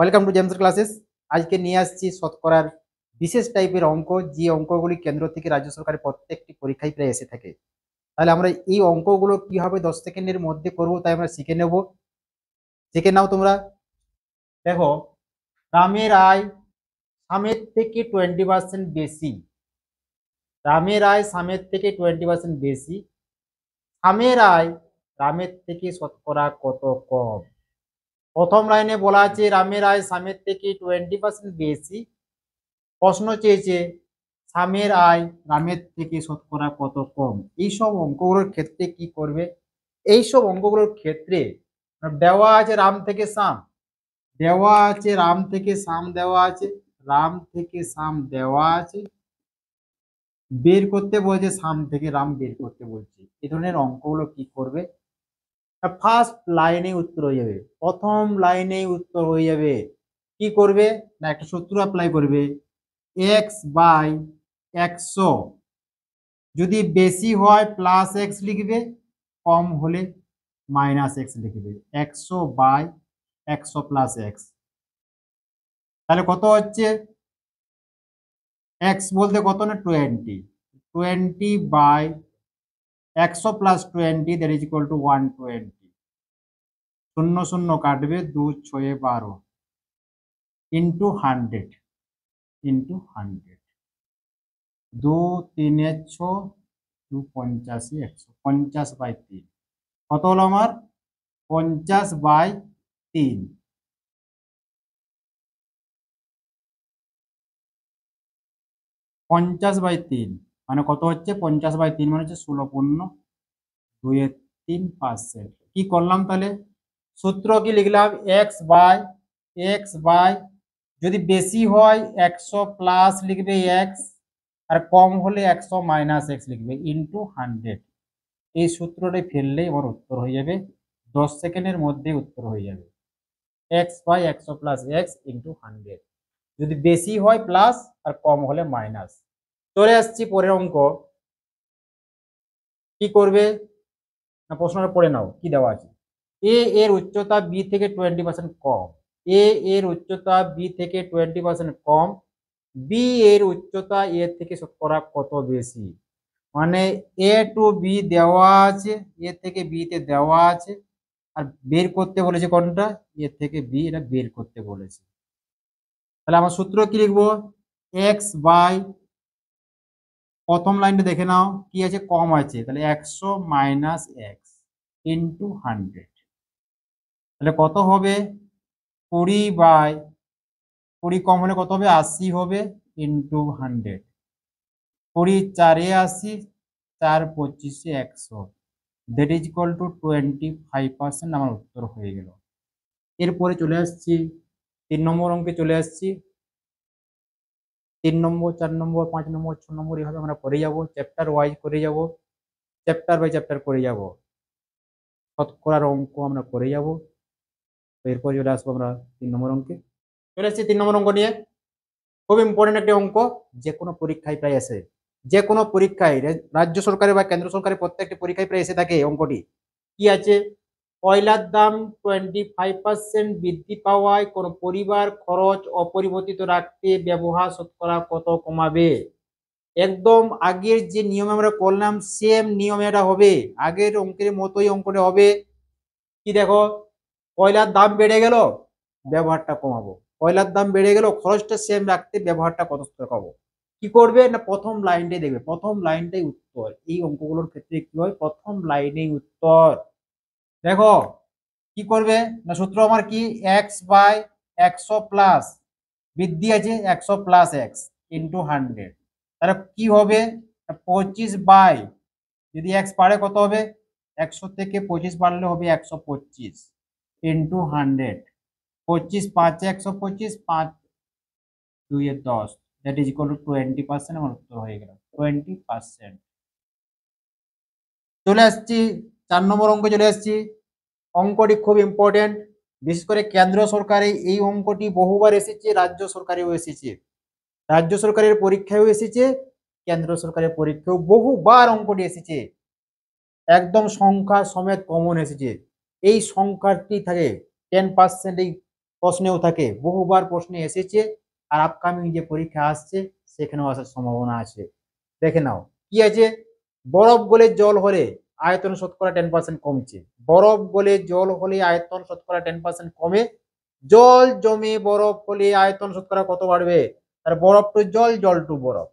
Welcome to James classes. আজকে নিয়ে আসছি শতকরার বিশেষ টাইপের অঙ্ক, যে অঙ্কগুলি কেন্দ্র থেকে রাজ্য সরকারের প্রত্যেকটি পরীক্ষায় প্রায় এসে থাকে। তাহলে আমরা এই অঙ্কগুলো কিভাবে 10 সেকেন্ডের মধ্যে করব তাই আমরা শিখে নেব। শিখে নাও তোমরা। দেখো, রামের আয় সামের থেকে 20% বেশি। রামের আয় সামের থেকে 20% বেশি। সামের আয় রামের থেকে শতকরা কত কম? প্রথম লাইনে বলা আছে রামের আয় সামের থেকে 20% বেশি। প্রশ্ন চেয়েছে সামের আয় রামের থেকে শতকরা কত কম। এইসব অঙ্কগুলোর ক্ষেত্রে কি করবে? এইসব অঙ্কগুলোর ক্ষেত্রে দেওয়া আছে রাম থেকে সাম, দেওয়া আছে রাম থেকে সাম, দেওয়া আছে রাম থেকে সাম, দেওয়া আছে বের করতে বলছে সাম থেকে রাম বের করতে বলছে। এই ধরনের অঙ্কগুলো কি করবে? ফার্স্ট লাইনে উত্তর হয়ে যাবে, প্রথম লাইনে উত্তর হয়ে যাবে। কি করবে না, একটা সূত্র অ্যাপ্লাই করবে। এক্স বাই 100 যদি বেশি হয় প্লাস এক্স লিখবে, কম হলে মাইনাস এক্স লিখবে। 100 বাই 100 প্লাস এক্স, তাহলে কত হচ্ছে? এক্স বলতে কত না 20, 20 by 100 plus 20 that is equal to 120। শূন্য শূন্য কাটবে, 2 6 12 ইন্টু 100, ইন্টু 100, 2 3 6, 2 85, 100, 50 বাই 3 কত হলো আমার? 50 বাই 3, 50 বাই 3 মানে কত হচ্ছে? 50 বাই 3 মানে হচ্ছে 16.23%। কি করলাম তাহলে? সূত্র কি লিখলাম? এক্স বাই যদি বেশি হয় 100 প্লাস লিখবে এক্স, আর কম হলে 100 মাইনাস এক্স লিখবে ইন্টু 100। এই সূত্রটাই ফেললেই আমার উত্তর হয়ে যাবে। 10 সেকেন্ডের মধ্যে উত্তর হয়ে যাবে। X by 100 plus x into 100, যদি বেশি হয় প্লাস আর কম হলে মাইনাস। চলে আসছি পরের অঙ্ক। কি করবে না, প্রশ্নটা পড়ে নাও কি দেওয়া আছে। এ এর উচ্চতা বি থেকে 20% কম। এ এর উচ্চতা বি থেকে 20% কম। বি এর উচ্চতা এ থেকে শতকরা কত বেশি? মানে এ টু বি দেওয়া আছে, এ থেকে বি তে দেওয়া আছে, আর বের করতে বলেছে কোনটা? এ থেকে বি, এটা বের করতে বলেছে। তাহলে আমার সূত্র কি লিখবো? এক্স বাই, প্রথম লাইনটা দেখে নাও কি আছে, কম আছে, তাহলে 100 মাইনাস এক্স ইন্টু 100, তাহলে কত হবে? 20 বাই 20 কম হলে কত হবে? 80 হবে into 100, 20 4 80, 4 25 100, that is equal two 25%। আমার উত্তর হয়ে গেল। এরপরে চলে আসছি 3 নম্বর অঙ্কে চলে আসছি। 3 নম্বর 4 নম্বর 5 নম্বর 6 নম্বর এভাবে আমরা করে যাব, চ্যাপ্টার ওয়াইজ করে যাব, চ্যাপ্টার বাই চ্যাপ্টার করে যাব, শতকরার অঙ্ক আমরা করে যাব। তো এরপর চলে আসবো আমরা 3 নম্বর অঙ্কে। চলে আসছি 3 নম্বর অঙ্ক নিয়ে। খুব ইম্পর্টেন্ট একটা অঙ্ক, যে কোনো পরীক্ষায় প্রায় আসে, যে কোনো পরীক্ষায় রাজ্য সরকারের বা কেন্দ্র সরকারের প্রত্যেকটি পরীক্ষায় প্রায় এসে থাকে অঙ্কটি। কি আছে? কয়লার দাম 25% বৃদ্ধি পাওয়ায় কোন পরিবার খরচ অপরিবর্তিত রাখতে ব্যবহার শতকরা কত কমাবে? একদম আগের যে নিয়ম আমরা করলাম সেম নিয়মে এটা হবে, আগের অঙ্কের মতোই অঙ্কটা হবে। কি দেখো, কয়লার দাম বেড়ে গেল, ব্যবহারটা কমাবো। কয়লার দাম বেড়ে গেল, খরচটা সেম রাখতে ব্যবহারটা কত কমাবো। কি করবে না, প্রথম লাইনটাই দেখবে, প্রথম লাইনটাই উত্তর। এই অঙ্কগুলোর ক্ষেত্রে কি হয়? প্রথম লাইনেই উত্তর। দেখো কি করবে না, সূত্র আমার কি? এক্স বাই 100 প্লাস বৃদ্ধি আছে 100 প্লাস এক্স ইন্টু 100, তাহলে কি হবে? 25 বাই, যদি এক্স বাড়ে কত হবে? 100 থেকে 25 বাড়লে হবে 125 into 100, 25 5 125, 5 2 10, that is equal two 20%। আমার উত্তর হয়ে গেল 20%। চলে আসছি 4 নম্বর অঙ্কে চলে আসছি। অঙ্কটি খুব ইম্পর্টেন্ট, বিশেষ করে কেন্দ্র সরকারে এই অঙ্কটি বহুবার এসেছে, রাজ্য সরকারেও এসেছে। রাজ্য সরকারের পরীক্ষায়ও এসেছে, কেন্দ্র সরকারের পরীক্ষাও বহুবার অঙ্কটি এসেছে, একদম সংখ্যা সমেত কমন এসেছে। এই সংখ্যাটি থাকে 10%, এই প্রশ্নেও থাকে, বহুবার প্রশ্নে এসেছে, আর আপকামিং যে পরীক্ষা আসছে সেখানেও আসার সম্ভাবনা আছে। দেখে নাও কি আছে, বরফ গলে জল হলে আয়তন শতকরা 10% কমছে। বরফ গলে জল হলে আয়তন শতকরা 10% কমে, জল জমে বরফ হলে আয়তন শতকরা কত বাড়বে? আর বরফ টু জল, জল টু বরফ।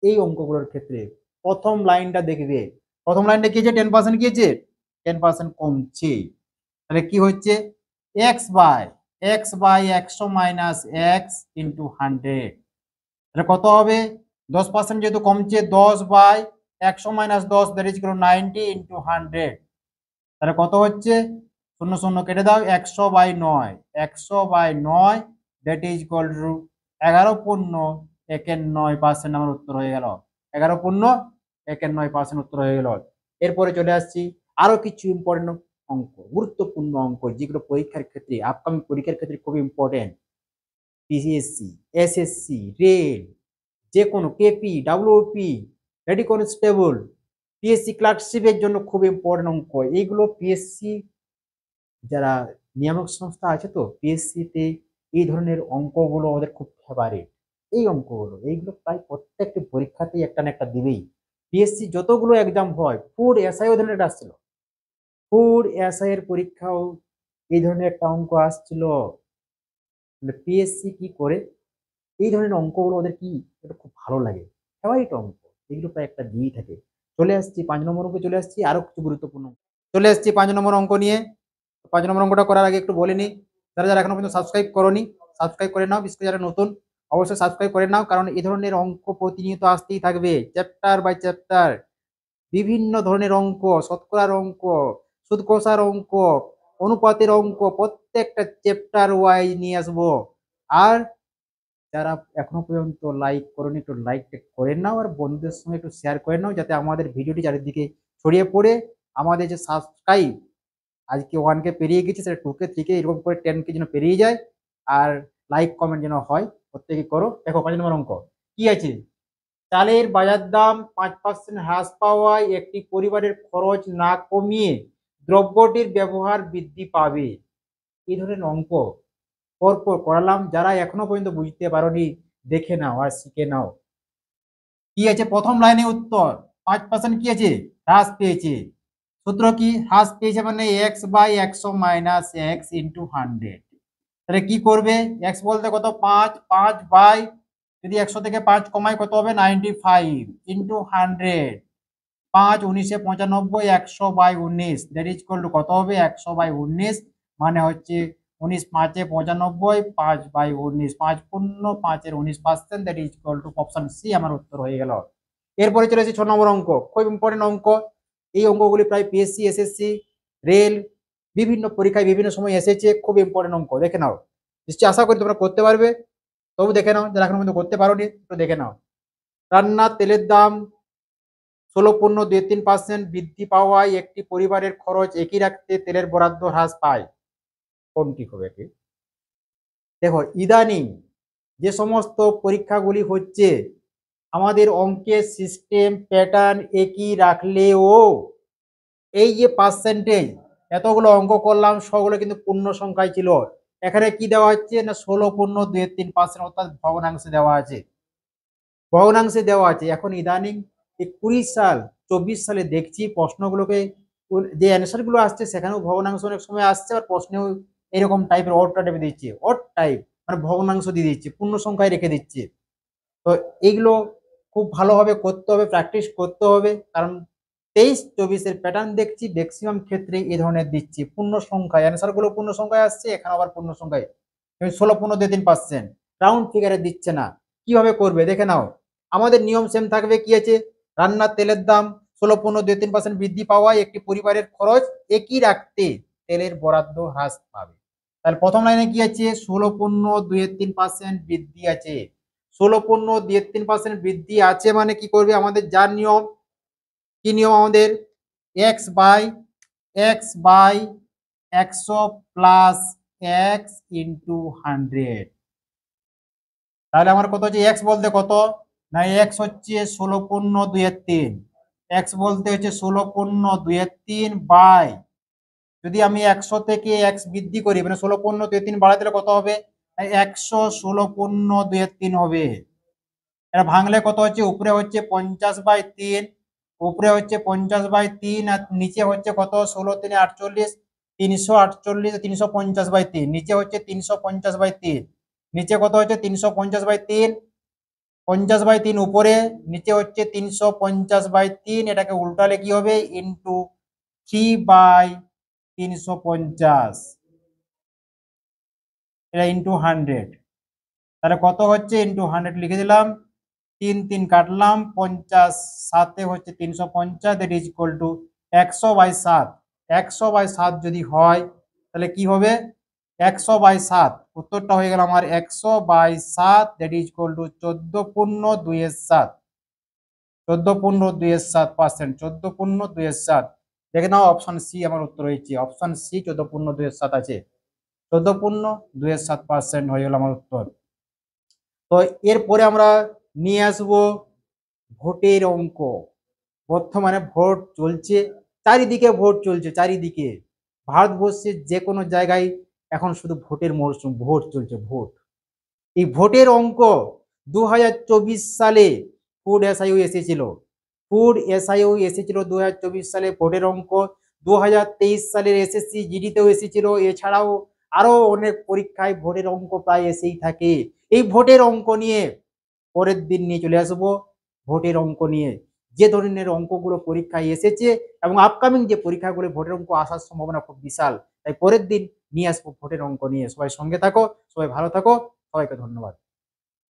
এই অঙ্কগুলোর ক্ষেত্রে প্রথম লাইনটা দেখবে, প্রথম লাইনটা কি আছে, 10% কি আছে, 10% কমছে। তাহলে কি হচ্ছে, x by 100 minus x into 100, তাহলে কত হবে, 10% যেহেতু কমছে, 10/100 মাইনাস 10, দ্যাট ইজ 90 ইন্টু 100, তাহলে কত হচ্ছে, শূন্য শূন্য কেটে দাও, 100/9, 100/9 দ্যাট ইজ ইকুয়াল টু 11.9% আমার উত্তর হয়ে গেল। 11.9% উত্তর হয়ে গেল। এরপরে চলে আসছি আরো কিছু ইম্পর্টেন্ট অঙ্ক, গুরুত্বপূর্ণ অঙ্ক, যেগুলো পরীক্ষার ক্ষেত্রে, আপকামিং পরীক্ষার ক্ষেত্রে খুব ইম্পর্টেন্ট। পিসিএসসি, এসএসসি, রেল, যে কোনো KP, WP, ready constable, PSC ক্লার্কশিপের জন্য খুব ইম্পর্টেন্ট অঙ্ক এইগুলো। পিএসসি যারা নিয়ামক সংস্থা আছে, তো পিএসসি তে এই ধরনের অঙ্কগুলো ওদের খুব ফেভারিট। এই অঙ্কগুলো, এইগুলো প্রায় প্রত্যেকটি পরীক্ষাতেই একটা না একটা দিবেই। পিএসসি যতগুলো এক্সাম হয়, ফুড এসআই ধরনের একটা আসছিল, ফুড এসআই এর পরীক্ষাও এই ধরনের একটা অঙ্ক আসছিল। পিএসসি কি করে, এই ধরনের অঙ্কগুলো ওদের কি, এটা খুব ভালো লাগে, ফেভারিট অঙ্ক, এগুলো প্রায় একটা দিয়েই থাকে। চলে আসছি 5 নম্বর অঙ্কে, চলে আসছি আরো কিছু গুরুত্বপূর্ণ চলে আসছি 5 নম্বর অঙ্ক নিয়ে। 5 নম্বর অঙ্কটা করার আগে একটু বলে নিই, যারা যারা এখনো পর্যন্ত সাবস্ক্রাইব করোনি, সাবস্ক্রাইব করে নাও। বিশেষ করে যারা নতুন, অবশ্যই সাবস্ক্রাইব করে নাও, কারণ এই ধরনের অঙ্ক প্রতিনিয়ত আসতেই থাকবে, চ্যাপ্টার বাই চ্যাপ্টার, বিভিন্ন ধরনের অঙ্ক, শতকরার অঙ্ক, সুদ কষার অঙ্ক, অনুপাতের অঙ্ক, প্রত্যেকটা চ্যাপ্টার ওয়াইজ নিয়ে আসবো। আর যারা এখনো পর্যন্ত লাইক করোনি, একটু লাইকটা করে নাও, আর বন্ধুদের সঙ্গে একটু শেয়ার করে নাও, যাতে আমাদের ভিডিওটি চারিদিকে ছড়িয়ে পড়ে আমাদের যে সাবস্ক্রাইব আজকে 1K পেরিয়ে গেছে, সেটা 2K 3K এরকম করে 10K যেন পেরিয়ে যায়। আর লাইক কমেন্ট যেন হয়, প্রত্যেকে করো। দেখো 5 নম্বর অঙ্ক কি আছে, চালের বাজার দাম 5% হ্রাস পাওয়ায় একটি পরিবারের খরচ না কমিয়ে দ্রব্যটির ব্যবহার বৃদ্ধি পাবে। এই ধরনের অঙ্ক পরপর করালাম, যারা এখনো পর্যন্ত বুঝতে পারোনি দেখে নাও আর শিখে নাও। কি আছে, প্রথম লাইনে উত্তর, 5% কি আছে, হ্রাস পেয়েছে। সূত্র কি, হ্রাস পেয়েছে মানে x/100 মাইনাস এক্স ইন্টু 100। তাহলে কি করবে, এক্স বলতে কত, 5, 5 বাই, যদি 100 থেকে 5 কমাই কত হবে, 95 into 100, 5 19 95, 100/19 that is equal two কত হবে, 100/19, মানে হচ্ছে 19 5 95, 5/19, 5×5=19%, that is equal to option C আমার উত্তর হয়ে গেল। এরপরে চলে এসেছে 6 নম্বর অঙ্ক, খুব ইম্পর্টেন্ট অঙ্ক। এই অঙ্কগুলি প্রায় পিএসসি, এসএসসি, রেল বিভিন্ন পরীক্ষায় বিভিন্ন সময় এসেছে, খুব ইম্পর্টেন্ট অঙ্ক, দেখে নাও। নিশ্চয়ই আশা করি তোমরা করতে পারবে, তবু দেখে নাও, যারা এখনো পর্যন্ত করতে পারোনি একটু দেখে নাও। রান্নার তেলের দাম 16.23% বৃদ্ধি পাওয়ায় একটি পরিবারের খরচ একই রাখতে তেলের বরাদ্দ হ্রাস পায়, কোনটি হবে এটি? দেখো ইদানিং যে সমস্ত পরীক্ষাগুলি হচ্ছে, আমাদের অঙ্কের সিস্টেম প্যাটার্ন একই রাখলেও এই যে পার্সেন্টেজ, এতগুলো অঙ্ক করলাম সবগুলো কিন্তু পূর্ণ সংখ্যায় ছিল। এখানে কি দেওয়া হচ্ছে না, 16.23%, অর্থাৎ ভগ্নাংশে দেওয়া আছে, ভগ্নাংশে দেওয়া আছে। এখন ইদানিং এই 20 সাল 24 সালে দেখছি প্রশ্নগুলোকে, যে অ্যান্সার গুলো আসছে সেখানেও ভগ্নাংশ অনেক সময় আসছে, আর প্রশ্নেও এরকম টাইপের অড টাইপের দিচ্ছে, অড টাইপ মানে ভগ্নাংশ দিয়ে দিচ্ছে, পূর্ণ সংখ্যায় রেখে দিচ্ছে। তো এইগুলো খুব ভালোভাবে করতে হবে, প্র্যাকটিস করতে হবে, কারণ 23-24-এর প্যাটার্ন দেখছি ম্যাক্সিমাম ক্ষেত্রে এই ধরনের দিচ্ছি, পূর্ণ সংখ্যায় অ্যান্সার গুলো পূর্ণ সংখ্যায় আসছে, এখানে আবার পূর্ণ সংখ্যায় 16.23%, রাউন্ড ফিগারে দিচ্ছে না। কিভাবে করবে দেখে নাও, আমাদের নিয়ম সেম থাকবে, কি আছে, রান্নার তেলের দাম 16.23% বৃদ্ধি পাওয়ায় একটি পরিবারের খরচ একই রাখতে তেলের বরাদ্দ হ্রাস পাবে। তাহলে প্রথম লাইনে কি আছে, 16.23% বৃদ্ধি আছে, 16.23% বৃদ্ধি আছে মানে কি করবে, আমাদের যার নিয়ম, কি নিয়ম আমাদের, x/100 প্লাস এক্স ইন্টু 100। তাহলে আমার কত হচ্ছে, এক্স বলতে কত না, এক্স হচ্ছে 16.23, এক্স বলতে হচ্ছে 16.23 বাই যদি আমি 100 থেকে x বৃদ্ধি করি মানে 16 পূর্ণ 2 3 বাড়াতে দিলে কত হবে? 116 পূর্ণ 2 3 হবে। এটা ভাঙলে কত হচ্ছে? উপরে হচ্ছে 50/3, উপরে হচ্ছে 50/3 আর নিচে হচ্ছে কত? 16 3 48, 348 350/3, নিচে হচ্ছে 350/3, নিচে কত হচ্ছে? 350/3, 50/3 উপরে, নিচে হচ্ছে 350/3, এটাকে উল্টালে কি হবে? ইন্টু 3/350, এটা ইন্টু 100, তাহলে কত হচ্ছে? ইন্টু 100 লিখে দিলাম, 3 3 কাটলাম, 50 7 হচ্ছে 350, দ্যাট ইজ ইকুয়াল টু 100/7। 100/7 যদি হয় তাহলে কি হবে? 100/7, উত্তরটা হয়ে গেল আমার 100/7, দ্যাট ইজ ইকুয়াল টু 14 পূর্ণ 2/7, 14 পূর্ণ 2/7%, 14 পূর্ণ 2/7। দেখে নাও অপশন সি আমার উত্তর হয়েছে, অপশন সি 14 পূর্ণ 2/7 আছে, 14 পূর্ণ 2/7% হয়ে গেল আমার উত্তর। তো এরপরে আমরা নিয়ে আসবো ভোটের অঙ্ক। বর্তমানে ভোট চলছে, চারিদিকে ভোট চলছে, চারিদিকে ভারতবর্ষের যে কোনো জায়গায় এখন শুধু ভোটের মরশুম, ভোট চলছে, ভোট। এই ভোটের অঙ্ক 2024 সালে ফুড এসআইও এসেছিল, ফুড এসআইও এসেছিল 2024 সালে ভোটের অঙ্ক। 2023 সালের এসএসসি জিডিতেও এসেছিল, এছাড়াও আরো অনেক পরীক্ষায় ভোটের অঙ্ক প্রায় এসেই থাকে। এই ভোটের অঙ্ক নিয়ে পরের দিন নিয়ে চলে আসবো, ভোটের অঙ্ক নিয়ে যে ধরনের অঙ্কগুলো পরীক্ষায় এসেছে এবং আপকামিং যে পরীক্ষাগুলো ভোটের অঙ্ক আসার সম্ভাবনা খুব বিশাল, তাই পরের দিন নিয়ে আসবো ভোটের অঙ্ক নিয়ে। সবাই সঙ্গে থাকো, সবাই ভালো থাকো, সবাইকে ধন্যবাদ।